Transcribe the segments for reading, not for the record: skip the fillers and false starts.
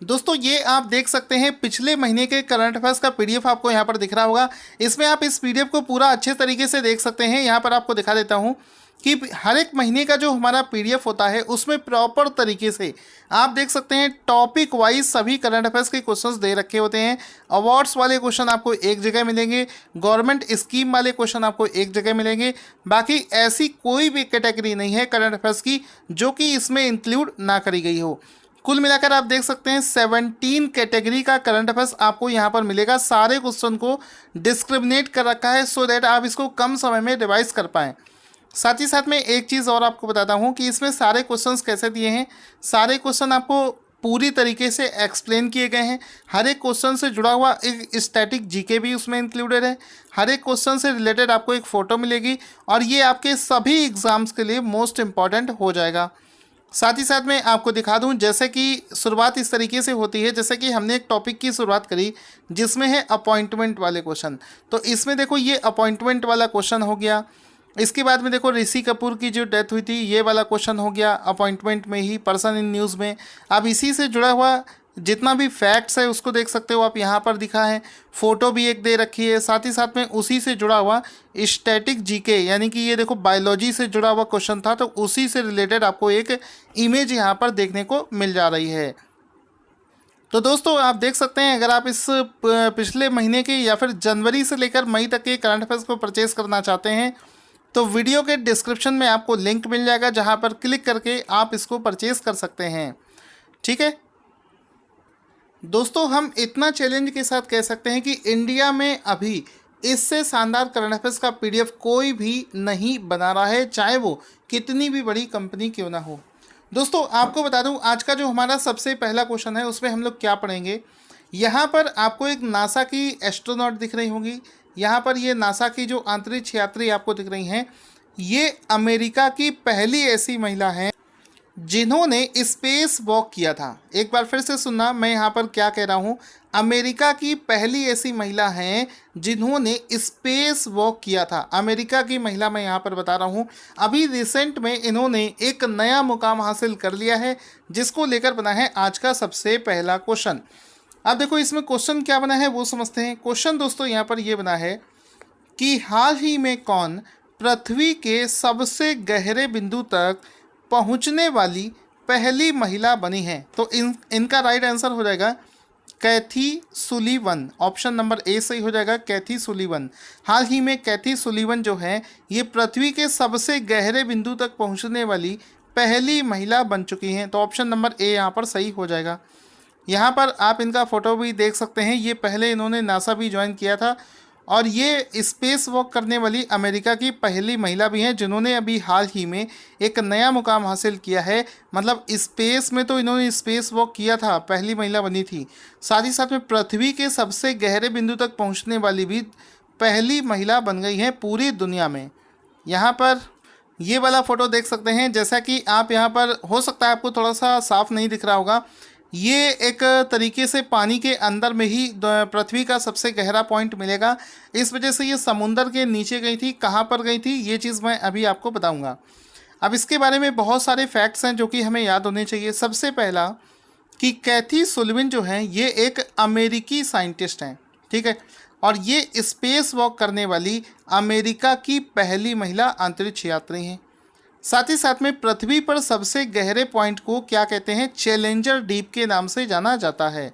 दोस्तों ये आप देख सकते हैं पिछले महीने के करंट अफेयर्स का पीडीएफ आपको यहाँ पर दिख रहा होगा। इसमें आप इस पीडीएफ को पूरा अच्छे तरीके से देख सकते हैं। यहाँ पर आपको दिखा देता हूँ कि हर एक महीने का जो हमारा पीडीएफ होता है उसमें प्रॉपर तरीके से आप देख सकते हैं टॉपिक वाइज सभी करंट अफेयर्स के क्वेश्चंस दे रखे होते हैं। अवार्ड्स वाले क्वेश्चन आपको एक जगह मिलेंगे, गवर्नमेंट स्कीम वाले क्वेश्चन आपको एक जगह मिलेंगे। बाकी ऐसी कोई भी कैटेगरी नहीं है करंट अफेयर्स की जो कि इसमें इंक्लूड ना करी गई हो। कुल मिलाकर आप देख सकते हैं 17 कैटेगरी का करंट अफेयर्स आपको यहाँ पर मिलेगा। सारे क्वेश्चन को डिस्क्रिमिनेट कर रखा है सो दैट आप इसको कम समय में रिवाइज कर पाएँ। साथ ही साथ में एक चीज़ और आपको बताता हूँ कि इसमें सारे क्वेश्चंस कैसे दिए हैं। सारे क्वेश्चन आपको पूरी तरीके से एक्सप्लेन किए गए हैं। हर एक क्वेश्चन से जुड़ा हुआ एक स्टैटिक जीके भी उसमें इंक्लूडेड है। हर एक क्वेश्चन से रिलेटेड आपको एक फ़ोटो मिलेगी और ये आपके सभी एग्ज़ाम्स के लिए मोस्ट इम्पॉर्टेंट हो जाएगा। साथ ही साथ में आपको दिखा दूं जैसे कि शुरुआत इस तरीके से होती है, जैसे कि हमने एक टॉपिक की शुरुआत करी जिसमें है अपॉइंटमेंट वाले क्वेश्चन। तो इसमें देखो ये अपॉइंटमेंट वाला क्वेश्चन हो गया। इसके बाद में देखो ऋषि कपूर की जो डेथ हुई थी ये वाला क्वेश्चन हो गया अपॉइंटमेंट में ही, पर्सन इन न्यूज़ में। अब इसी से जुड़ा हुआ जितना भी फैक्ट्स है उसको देख सकते हो आप, यहाँ पर दिखा है, फ़ोटो भी एक दे रखी है। साथ ही साथ में उसी से जुड़ा हुआ स्टैटिक जीके यानी कि ये देखो बायोलॉजी से जुड़ा हुआ क्वेश्चन था, तो उसी से रिलेटेड आपको एक इमेज यहाँ पर देखने को मिल जा रही है। तो दोस्तों आप देख सकते हैं अगर आप इस पिछले महीने के या फिर जनवरी से लेकर मई तक के करंट अफेयर्स को परचेज़ करना चाहते हैं तो वीडियो के डिस्क्रिप्शन में आपको लिंक मिल जाएगा जहाँ पर क्लिक करके आप इसको परचेज़ कर सकते हैं। ठीक है दोस्तों, हम इतना चैलेंज के साथ कह सकते हैं कि इंडिया में अभी इससे शानदार करंट अफेयर्स का पीडीएफ कोई भी नहीं बना रहा है, चाहे वो कितनी भी बड़ी कंपनी क्यों ना हो। दोस्तों आपको बता दूं आज का जो हमारा सबसे पहला क्वेश्चन है उसमें हम लोग क्या पढ़ेंगे। यहाँ पर आपको एक नासा की एस्ट्रोनॉट दिख रही होंगी। यहाँ पर ये नासा की जो अंतरिक्ष यात्री आपको दिख रही हैं, ये अमेरिका की पहली ऐसी महिला हैं जिन्होंने स्पेस वॉक किया था। एक बार फिर से सुनना मैं यहाँ पर क्या कह रहा हूँ। अमेरिका की पहली ऐसी महिला हैं जिन्होंने स्पेस वॉक किया था। अमेरिका की महिला मैं यहाँ पर बता रहा हूँ। अभी रिसेंट में इन्होंने एक नया मुकाम हासिल कर लिया है जिसको लेकर बना है आज का सबसे पहला क्वेश्चन। अब देखो इसमें क्वेश्चन क्या बना है वो समझते हैं। क्वेश्चन दोस्तों यहाँ पर ये बना है कि हाल ही में कौन पृथ्वी के सबसे गहरे बिंदु तक पहुंचने वाली पहली महिला बनी है। तो इनका राइट आंसर हो जाएगा कैथी सुलीवन। ऑप्शन नंबर ए सही हो जाएगा, कैथी सुलीवन। हाल ही में कैथी सुलीवन जो है ये पृथ्वी के सबसे गहरे बिंदु तक पहुंचने वाली पहली महिला बन चुकी हैं। तो ऑप्शन नंबर ए यहाँ पर सही हो जाएगा। यहाँ पर आप इनका फ़ोटो भी देख सकते हैं। ये पहले इन्होंने नासा भी ज्वाइन किया था और ये स्पेस वॉक करने वाली अमेरिका की पहली महिला भी हैं जिन्होंने अभी हाल ही में एक नया मुकाम हासिल किया है। मतलब स्पेस में तो इन्होंने स्पेस वॉक किया था, पहली महिला बनी थी, साथ ही साथ में पृथ्वी के सबसे गहरे बिंदु तक पहुंचने वाली भी पहली महिला बन गई हैं पूरी दुनिया में। यहाँ पर ये वाला फ़ोटो देख सकते हैं। जैसा कि आप यहाँ पर हो सकता है आपको थोड़ा सा साफ नहीं दिख रहा होगा, ये एक तरीके से पानी के अंदर में ही पृथ्वी का सबसे गहरा पॉइंट मिलेगा। इस वजह से ये समुंदर के नीचे गई थी। कहाँ पर गई थी ये चीज़ मैं अभी आपको बताऊंगा। अब इसके बारे में बहुत सारे फैक्ट्स हैं जो कि हमें याद होने चाहिए। सबसे पहला कि कैथी सुलीवन जो हैं ये एक अमेरिकी साइंटिस्ट हैं, ठीक है, और ये स्पेस वॉक करने वाली अमेरिका की पहली महिला अंतरिक्ष यात्री हैं। साथ ही साथ में पृथ्वी पर सबसे गहरे पॉइंट को क्या कहते हैं, चैलेंजर डीप के नाम से जाना जाता है।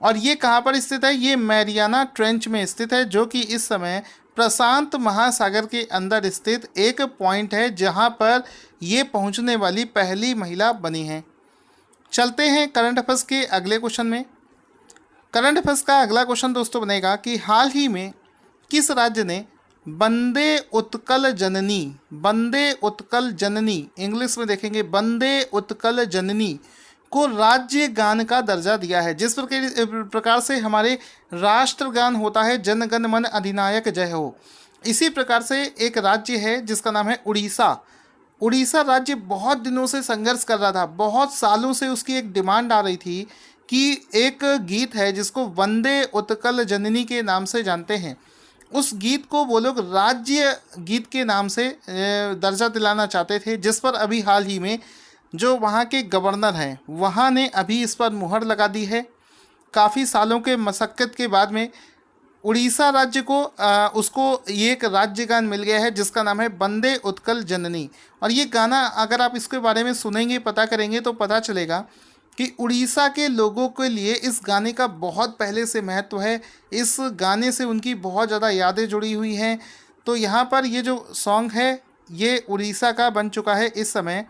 और ये कहाँ पर स्थित है, ये मैरियाना ट्रेंच में स्थित है जो कि इस समय प्रशांत महासागर के अंदर स्थित एक पॉइंट है जहाँ पर ये पहुँचने वाली पहली महिला बनी है। चलते हैं करंट अफेयर्स के अगले क्वेश्चन में। करंट अफेयर्स का अगला क्वेश्चन दोस्तों बनेगा कि हाल ही में किस राज्य ने वंदे उत्कल जननी, वंदे उत्कल जननी, इंग्लिश में देखेंगे वंदे उत्कल जननी को राज्य गान का दर्जा दिया है। जिस प्रकार से हमारे राष्ट्रगान होता है जन गण मन अधिनायक जय हो, इसी प्रकार से एक राज्य है जिसका नाम है उड़ीसा। उड़ीसा राज्य बहुत दिनों से संघर्ष कर रहा था, बहुत सालों से उसकी एक डिमांड आ रही थी कि एक गीत है जिसको वंदे उत्कल जननी के नाम से जानते हैं, उस गीत को वो लोग राज्य गीत के नाम से दर्जा दिलाना चाहते थे, जिस पर अभी हाल ही में जो वहाँ के गवर्नर हैं वहाँ ने अभी इस पर मुहर लगा दी है। काफ़ी सालों के मशक्क़त के बाद में उड़ीसा राज्य को उसको ये एक राज्य गान मिल गया है जिसका नाम है वंदे उत्कल जननी। और ये गाना अगर आप इसके बारे में सुनेंगे, पता करेंगे तो पता चलेगा कि उड़ीसा के लोगों के लिए इस गाने का बहुत पहले से महत्व है। इस गाने से उनकी बहुत ज़्यादा यादें जुड़ी हुई हैं। तो यहाँ पर ये जो सॉन्ग है ये उड़ीसा का बन चुका है इस समय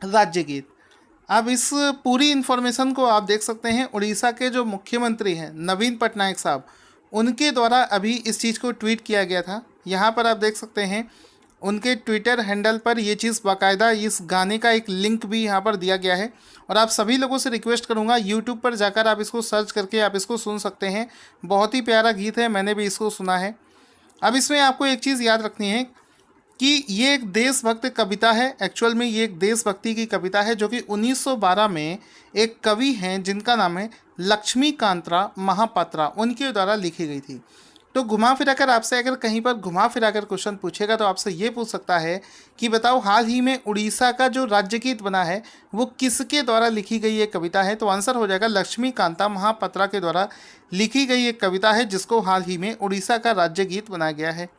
राज्य गीत। अब इस पूरी इन्फॉर्मेशन को आप देख सकते हैं उड़ीसा के जो मुख्यमंत्री हैं नवीन पटनायक साहब, उनके द्वारा अभी इस चीज़ को ट्वीट किया गया था। यहाँ पर आप देख सकते हैं उनके ट्विटर हैंडल पर ये चीज़ बाकायदा इस गाने का एक लिंक भी यहाँ पर दिया गया है। और आप सभी लोगों से रिक्वेस्ट करूँगा यूट्यूब पर जाकर आप इसको सर्च करके आप इसको सुन सकते हैं। बहुत ही प्यारा गीत है, मैंने भी इसको सुना है। अब इसमें आपको एक चीज़ याद रखनी है कि ये एक देशभक्त कविता है। एक्चुअल में ये एक देशभक्ति की कविता है जो कि 1912 में एक कवि हैं जिनका नाम है लक्ष्मीकांतरा महापात्रा, उनके द्वारा लिखी गई थी। तो घुमा फिरा कर आपसे अगर कहीं पर घुमा फिरा कर क्वेश्चन पूछेगा तो आपसे ये पूछ सकता है कि बताओ हाल ही में उड़ीसा का जो राज्य गीत बना है वो किसके द्वारा लिखी गई एक कविता है। तो आंसर हो जाएगा लक्ष्मीकांता महापात्रा के द्वारा लिखी गई एक कविता है जिसको हाल ही में उड़ीसा का राज्य गीत बनाया गया है।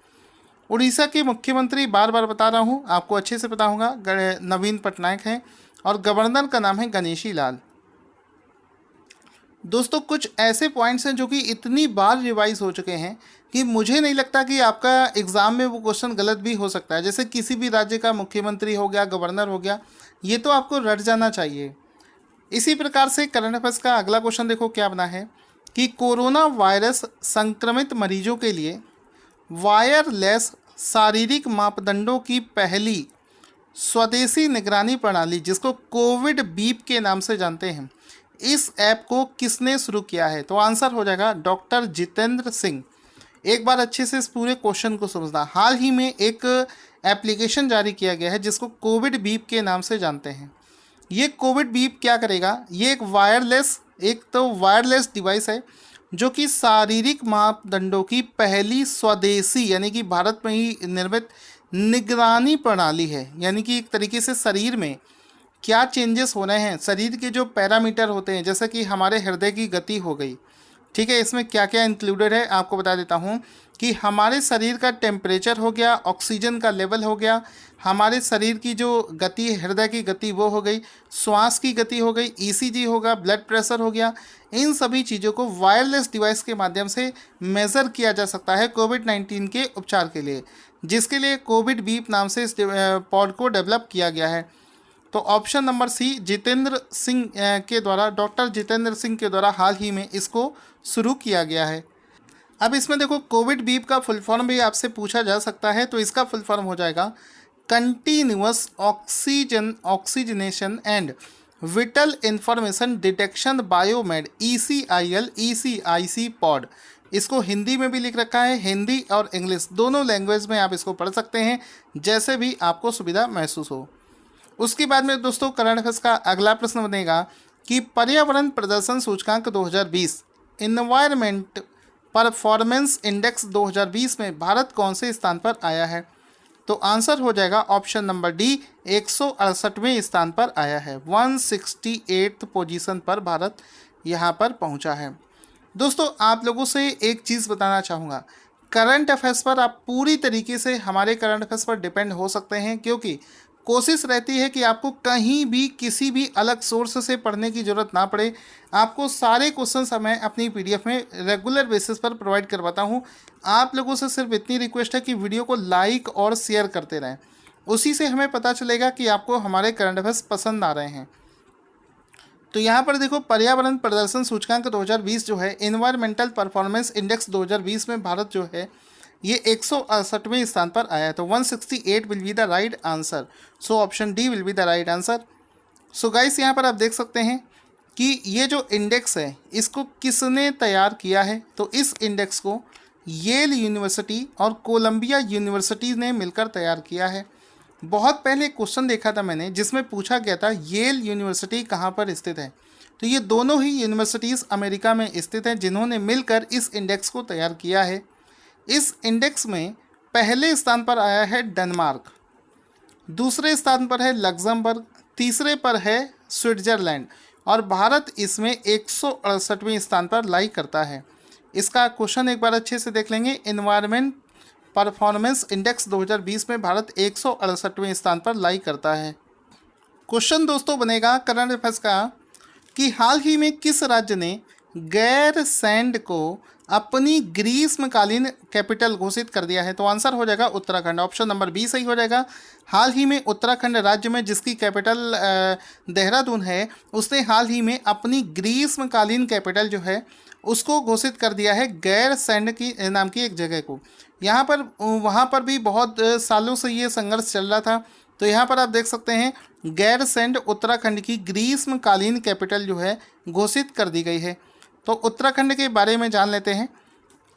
उड़ीसा के मुख्यमंत्री बार बार बता रहा हूँ, आपको अच्छे से पता होगा, नवीन पटनायक हैं और गवर्नर का नाम है गणेशी लाल। दोस्तों कुछ ऐसे पॉइंट्स हैं जो कि इतनी बार रिवाइज हो चुके हैं कि मुझे नहीं लगता कि आपका एग्ज़ाम में वो क्वेश्चन गलत भी हो सकता है। जैसे किसी भी राज्य का मुख्यमंत्री हो गया, गवर्नर हो गया, ये तो आपको रट जाना चाहिए। इसी प्रकार से करंट अफेयर्स का अगला क्वेश्चन देखो क्या बना है कि कोरोना वायरस संक्रमित मरीजों के लिए वायरलेस शारीरिक मापदंडों की पहली स्वदेशी निगरानी प्रणाली जिसको कोविड बीप के नाम से जानते हैं, इस ऐप को किसने शुरू किया है। तो आंसर हो जाएगा डॉक्टर जितेंद्र सिंह। एक बार अच्छे से इस पूरे क्वेश्चन को समझना। हाल ही में एक एप्लीकेशन जारी किया गया है जिसको कोविड बीप के नाम से जानते हैं। ये कोविड बीप क्या करेगा, ये एक वायरलेस डिवाइस है जो कि शारीरिक मापदंडों की पहली स्वदेशी यानी कि भारत में ही निर्मित निगरानी प्रणाली है। यानी कि एक तरीके से शरीर में क्या चेंजेस हो रहे हैं, शरीर के जो पैरामीटर होते हैं, जैसे कि हमारे हृदय की गति हो गई, ठीक है, इसमें क्या क्या इंक्लूडेड है आपको बता देता हूँ कि हमारे शरीर का टेम्परेचर हो गया, ऑक्सीजन का लेवल हो गया, हमारे शरीर की जो गति, हृदय की गति वो हो गई, श्वास की गति हो गई, ईसीजी होगा, ब्लड प्रेशर हो गया। इन सभी चीज़ों को वायरलेस डिवाइस के माध्यम से मेज़र किया जा सकता है कोविड-19 के उपचार के लिए, जिसके लिए कोविड बीप नाम से इस पॉड को डेवलप किया गया है। तो option number C Jitendra Singh के द्वारा, डॉक्टर जितेंद्र सिंह के द्वारा हाल ही में इसको शुरू किया गया है। अब इसमें देखो कोविड बीप का फुल फॉर्म भी आपसे पूछा जा सकता है। तो इसका फुल फॉर्म हो जाएगा continuous oxygenation and vital information detection biomed ECIC pod. इसको हिंदी में भी लिख रखा है, हिंदी और इंग्लिश दोनों लैंग्वेज में आप इसको पढ़ सकते हैं, जैसे भी आपको सुविधा महसूस हो। उसके बाद में दोस्तों करंट अफेयर्स का अगला प्रश्न बनेगा कि पर्यावरण प्रदर्शन सूचकांक 2020 इन्वायरमेंट परफॉर्मेंस इंडेक्स 2020 में भारत कौन से स्थान पर आया है। तो आंसर हो जाएगा ऑप्शन नंबर डी 168वें स्थान पर आया है। 168th पोजीशन पर भारत यहाँ पर पहुँचा है। दोस्तों आप लोगों से एक चीज़ बताना चाहूँगा, करंट अफेयर्स पर आप पूरी तरीके से हमारे करंट अफेयर्स पर डिपेंड हो सकते हैं, क्योंकि कोशिश रहती है कि आपको कहीं भी किसी भी अलग सोर्स से पढ़ने की ज़रूरत ना पड़े। आपको सारे क्वेश्चंस मैं अपनी PDF में रेगुलर बेसिस पर प्रोवाइड करवाता हूं। आप लोगों से सिर्फ इतनी रिक्वेस्ट है कि वीडियो को लाइक और शेयर करते रहें, उसी से हमें पता चलेगा कि आपको हमारे करंट अफेयर्स पसंद आ रहे हैं। तो यहाँ पर देखो पर्यावरण प्रदर्शन सूचकांक 2020 जो है, इन्वायरमेंटल परफॉर्मेंस इंडेक्स 2020 में भारत जो है ये 168वें स्थान पर आया है। तो 168 will be the right answer. So option D will be the right answer. So guys यहाँ पर आप देख सकते हैं कि ये जो इंडेक्स है इसको किसने तैयार किया है। तो इस इंडेक्स को येल यूनिवर्सिटी और कोलंबिया यूनिवर्सिटी ने मिलकर तैयार किया है। बहुत पहले क्वेश्चन देखा था मैंने जिसमें पूछा गया था येल यूनिवर्सिटी कहाँ पर स्थित है। तो ये दोनों ही यूनिवर्सिटीज़ अमेरिका में स्थित हैं जिन्होंने मिलकर इस इंडेक्स को तैयार किया है। इस इंडेक्स में पहले स्थान पर आया है डेनमार्क, दूसरे स्थान पर है लग्जमबर्ग, तीसरे पर है स्विट्जरलैंड और भारत इसमें 168वें स्थान पर लाई करता है। इसका क्वेश्चन एक बार अच्छे से देख लेंगे। एनवायरनमेंट परफॉर्मेंस इंडेक्स 2020 में भारत 168वें स्थान पर लाई करता है। क्वेश्चन दोस्तों बनेगा करंट अफेयर्स का कि हाल ही में किस राज्य ने गैरसैंड को अपनी ग्रीष्मकालीन कैपिटल घोषित कर दिया है? तो आंसर हो जाएगा उत्तराखंड। ऑप्शन नंबर बी सही हो जाएगा। हाल ही में उत्तराखंड राज्य में, जिसकी कैपिटल देहरादून है, उसने हाल ही में अपनी ग्रीष्मकालीन कैपिटल जो है उसको घोषित कर दिया है गैरसैंड की नाम की एक जगह को। यहाँ पर वहाँ पर भी बहुत सालों से ये संघर्ष चल रहा था। तो यहाँ पर आप देख सकते हैं गैरसैंड उत्तराखंड की ग्रीष्मकालीन कैपिटल जो है घोषित कर दी गई है। तो उत्तराखंड के बारे में जान लेते हैं।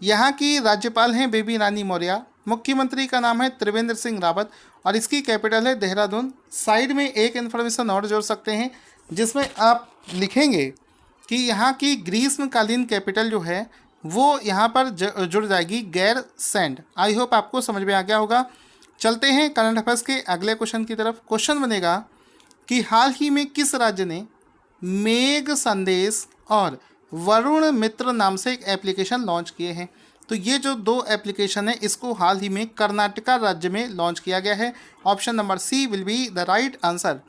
यहाँ की राज्यपाल हैं बेबी रानी मौर्य, मुख्यमंत्री का नाम है त्रिवेंद्र सिंह रावत और इसकी कैपिटल है देहरादून। साइड में एक इन्फॉर्मेशन और जोड़ सकते हैं जिसमें आप लिखेंगे कि यहाँ की ग्रीष्मकालीन कैपिटल जो है वो यहाँ पर जुड़ जाएगी गैरसैंड। आई होप आपको समझ में आ गया होगा। चलते हैं करंट अफेयर्स के अगले क्वेश्चन की तरफ। क्वेश्चन बनेगा कि हाल ही में किस राज्य ने मेघ संदेश और वरुण मित्र नाम से एक एप्लीकेशन लॉन्च किए हैं? तो ये जो दो एप्लीकेशन है इसको हाल ही में कर्नाटका राज्य में लॉन्च किया गया है। Option number C will be the right answer.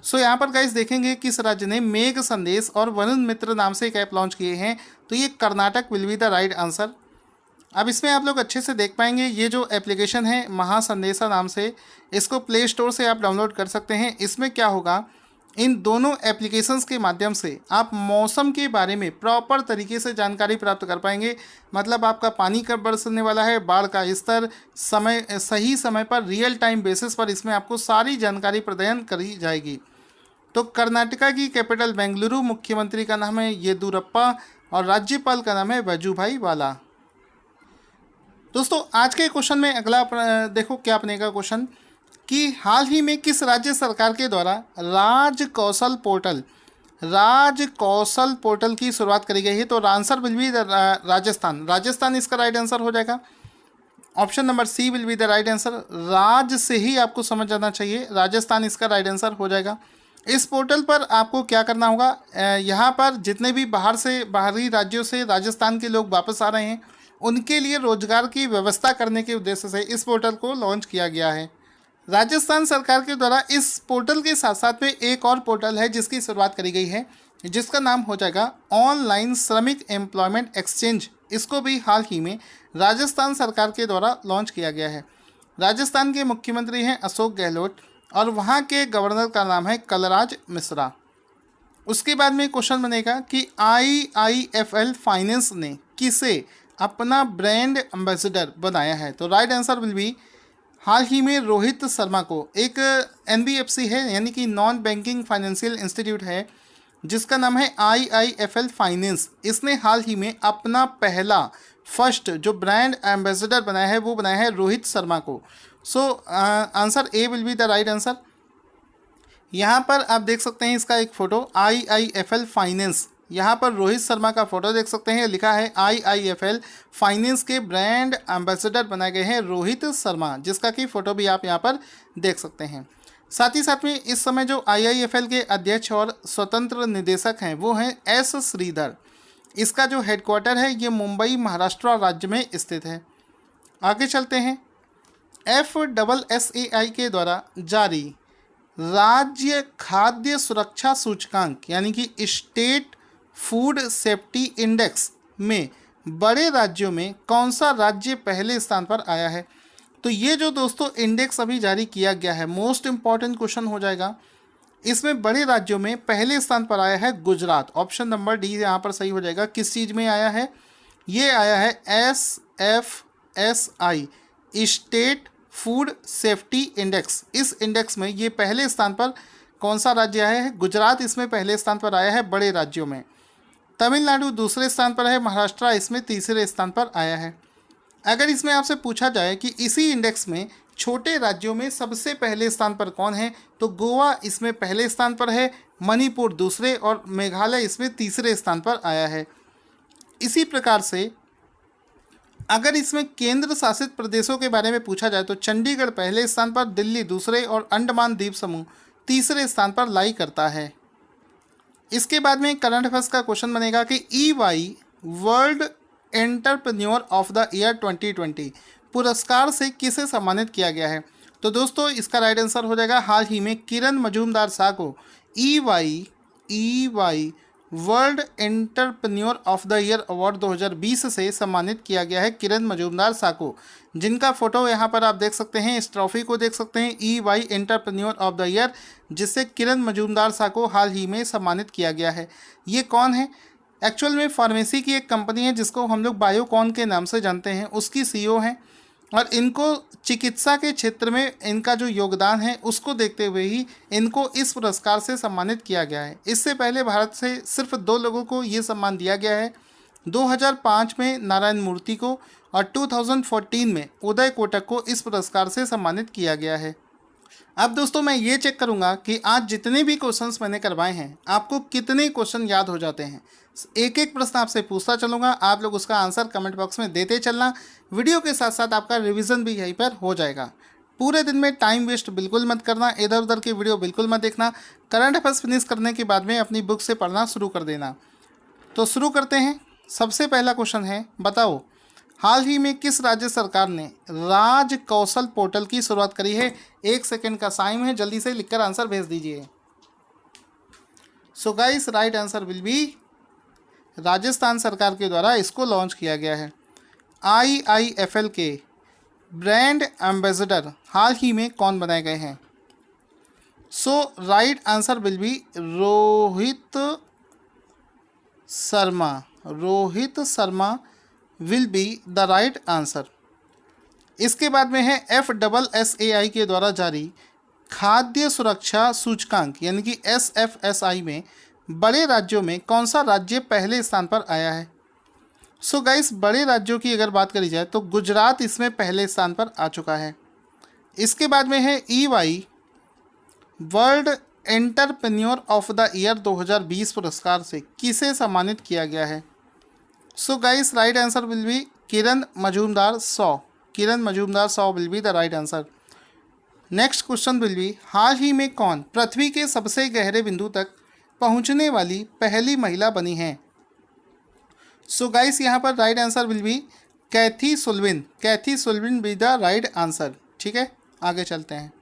So यहाँ पर गाइस देखेंगे किस राज्य ने मेघ संदेश और वरुण मित्र नाम से एक ऐप लॉन्च किए हैं, तो ये Karnataka will be the right answer. अब इसमें आप लोग अच्छे से देख पाएंगे ये जो एप्लीकेशन है महासंदेशा नाम से, इसको प्ले स्टोर से आप डाउनलोड कर सकते हैं। इसमें क्या होगा, इन दोनों एप्लीकेशंस के माध्यम से आप मौसम के बारे में प्रॉपर तरीके से जानकारी प्राप्त कर पाएंगे। मतलब आपका पानी कब बरसने वाला है, बाढ़ का स्तर, समय, सही समय पर रियल टाइम बेसिस पर इसमें आपको सारी जानकारी प्रदान करी जाएगी। तो कर्नाटका की कैपिटल बेंगलुरु, मुख्यमंत्री का नाम है येदियुरप्पा और राज्यपाल का नाम है वजुभाई वाला। दोस्तों आज के क्वेश्चन में अगला देखो क्या बनेगा क्वेश्चन कि हाल ही में किस राज्य सरकार के द्वारा राजकौशल पोर्टल की शुरुआत करी गई है? तो आंसर विल बी राजस्थान इसका राइट आंसर हो जाएगा। Option number C will be the right answer. राज से ही आपको समझ जाना चाहिए, राजस्थान इसका राइट आंसर हो जाएगा। इस पोर्टल पर आपको क्या करना होगा, यहाँ पर जितने भी बाहरी राज्यों से राजस्थान के लोग वापस आ रहे हैं उनके लिए रोजगार की व्यवस्था करने के उद्देश्य से इस पोर्टल को लॉन्च किया गया है। राजस्थान सरकार के द्वारा इस पोर्टल के साथ साथ में एक और पोर्टल है जिसकी शुरुआत करी गई है, जिसका नाम हो जाएगा ऑनलाइन श्रमिक एम्प्लॉयमेंट एक्सचेंज। इसको भी हाल ही में राजस्थान सरकार के द्वारा लॉन्च किया गया है। राजस्थान के मुख्यमंत्री हैं अशोक गहलोत और वहाँ के गवर्नर का नाम है कलराज मिश्रा। उसके बाद में क्वेश्चन बनेगा कि IIFL फाइनेंस ने किसे अपना ब्रांड एम्बेसडर बनाया है? तो राइट आंसर विल बी हाल ही में रोहित शर्मा को। एक NBFC है यानी कि नॉन बैंकिंग फाइनेंशियल इंस्टीट्यूट है जिसका नाम है IIFL फाइनेंस। इसने हाल ही में अपना फर्स्ट जो ब्रांड एम्बेसडर बनाया है वो बनाया है रोहित शर्मा को। So answer A will be the right answer. यहाँ पर आप देख सकते हैं इसका एक फ़ोटो IIFL फाइनेंस, यहाँ पर रोहित शर्मा का फोटो देख सकते हैं, लिखा है IIFL फाइनेंस के ब्रांड एम्बेसडर बनाए गए हैं रोहित शर्मा, जिसका की फ़ोटो भी आप यहाँ पर देख सकते हैं। साथ ही साथ में इस समय जो IIFL के अध्यक्ष और स्वतंत्र निदेशक हैं वो हैं S श्रीधर। इसका जो हेडक्वार्टर है ये मुंबई महाराष्ट्र राज्य में स्थित है। आगे चलते हैं। FSSAI के द्वारा जारी राज्य खाद्य सुरक्षा सूचकांक यानी कि स्टेट फूड सेफ्टी इंडेक्स में बड़े राज्यों में कौन सा राज्य पहले स्थान पर आया है? तो ये जो दोस्तों इंडेक्स अभी जारी किया गया है, मोस्ट इम्पॉर्टेंट क्वेश्चन हो जाएगा। इसमें बड़े राज्यों में पहले स्थान पर आया है गुजरात। ऑप्शन नंबर डी यहाँ पर सही हो जाएगा। किस चीज़ में आया है? ये आया है SFSI state food safety index. इस इंडेक्स में ये पहले स्थान पर कौन सा राज्य आया है? गुजरात इसमें पहले स्थान पर आया है बड़े राज्यों में। तमिलनाडु दूसरे स्थान पर है, महाराष्ट्र इसमें तीसरे स्थान पर आया है। अगर इसमें आपसे पूछा जाए कि इसी इंडेक्स में छोटे राज्यों में सबसे पहले स्थान पर कौन है, तो गोवा इसमें पहले स्थान पर है, मणिपुर दूसरे और मेघालय इसमें तीसरे स्थान पर आया है। इसी प्रकार से अगर इसमें केंद्र शासित प्रदेशों के बारे में पूछा जाए तो चंडीगढ़ पहले स्थान पर, दिल्ली दूसरे और अंडमान द्वीप समूह तीसरे स्थान पर लाई करता है। इसके बाद में करंट अफेयर्स का क्वेश्चन बनेगा कि EY world entrepreneur of the year 2020 पुरस्कार से किसे सम्मानित किया गया है। तो दोस्तों इसका राइट आंसर हो जाएगा हाल ही में किरण मजूमदार शाह को EY world entrepreneur of the year award 2020 से सम्मानित किया गया है किरण मजूमदार शाह को, जिनका फोटो यहाँ पर आप देख सकते हैं। इस ट्रॉफी को देख सकते हैं EY entrepreneur of the year, जिससे किरण मजूमदार शाह को हाल ही में सम्मानित किया गया है। ये कौन है? एक्चुअल में फार्मेसी की एक कंपनी है जिसको हम लोग बायोकॉन के नाम से जानते हैं, उसकी CEO हैं और इनको चिकित्सा के क्षेत्र में इनका जो योगदान है उसको देखते हुए ही इनको इस पुरस्कार से सम्मानित किया गया है। इससे पहले भारत से सिर्फ 2 लोगों को ये सम्मान दिया गया है, 2005 में नारायण मूर्ति को और 2014 में उदय कोटक को इस पुरस्कार से सम्मानित किया गया है। अब दोस्तों मैं ये चेक करूंगा कि आज जितने भी क्वेश्चंस मैंने करवाए हैं आपको कितने क्वेश्चन याद हो जाते हैं। एक एक प्रश्न आपसे पूछता चलूँगा, आप लोग उसका आंसर कमेंट बॉक्स में देते चलना। वीडियो के साथ साथ आपका रिवीजन भी यहीं पर हो जाएगा। पूरे दिन में टाइम वेस्ट बिल्कुल मत करना, इधर उधर की वीडियो बिल्कुल मत देखना। करंट अफेयर्स फिनिश करने के बाद में अपनी बुक से पढ़ना शुरू कर देना। तो शुरू करते हैं। सबसे पहला क्वेश्चन है, बताओ हाल ही में किस राज्य सरकार ने राज कौशल पोर्टल की शुरुआत करी है। 1 सेकंड का टाइम है, जल्दी से लिखकर आंसर भेज दीजिए। सो guys right answer will B Rajasthan सरकार के द्वारा इसको लॉन्च किया गया है। IIFL के ब्रांड एम्बेसडर हाल ही में कौन बनाए गए हैं। So right answer will be Rohit Sharma will be the right answer. इसके बाद में है FSSAI के द्वारा जारी खाद्य सुरक्षा सूचकांक यानी कि SFSI में बड़े राज्यों में कौन सा राज्य पहले स्थान पर आया है। सो गाइस बड़े राज्यों की अगर बात करी जाए तो गुजरात इसमें पहले स्थान पर आ चुका है। इसके बाद में है EY world entrepreneur of the year 2020 पुरस्कार से किसे सम्मानित किया गया है। So guys right answer will be Kiran Mazumdar Shaw will be the right answer. Next question will be हाल ही में कौन पृथ्वी के सबसे गहरे बिंदु तक पहुंचने वाली पहली महिला बनी है। सो गाइस यहाँ पर right answer will be Kathy Sullivan be the right answer. ठीक है, आगे चलते हैं।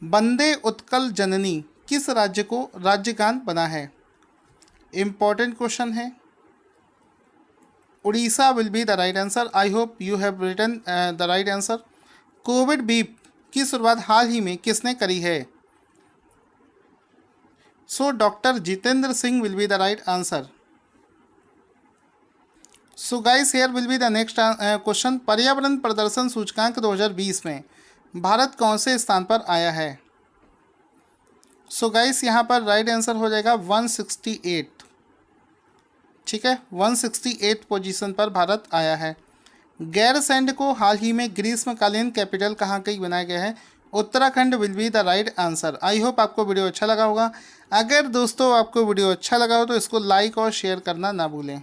वंदे उत्कल जननी किस राज्य को राज्यगान बना है। इम्पॉर्टेंट क्वेश्चन है। Orissa will be the right answer. I hope you have written the right answer. Covid BEEP की शुरुआत हाल ही में किसने करी है। So doctor Jitendra Singh will be the right answer. So guys here will be the next question. पर्यावरण प्रदर्शन सूचकांक 2020 में भारत कौन से स्थान पर आया है। सो गाइस यहाँ पर राइट आंसर हो जाएगा 168। ठीक है, 168 पोजीशन पर भारत आया है। गैरसैंड को हाल ही में ग्रीष्मकालीन कैपिटल कहाँ कहीं बनाया गया है। Uttarakhand will be the right answer. I hope आपको वीडियो अच्छा लगा होगा। अगर दोस्तों आपको वीडियो अच्छा लगा हो तो इसको लाइक और शेयर करना ना भूलें।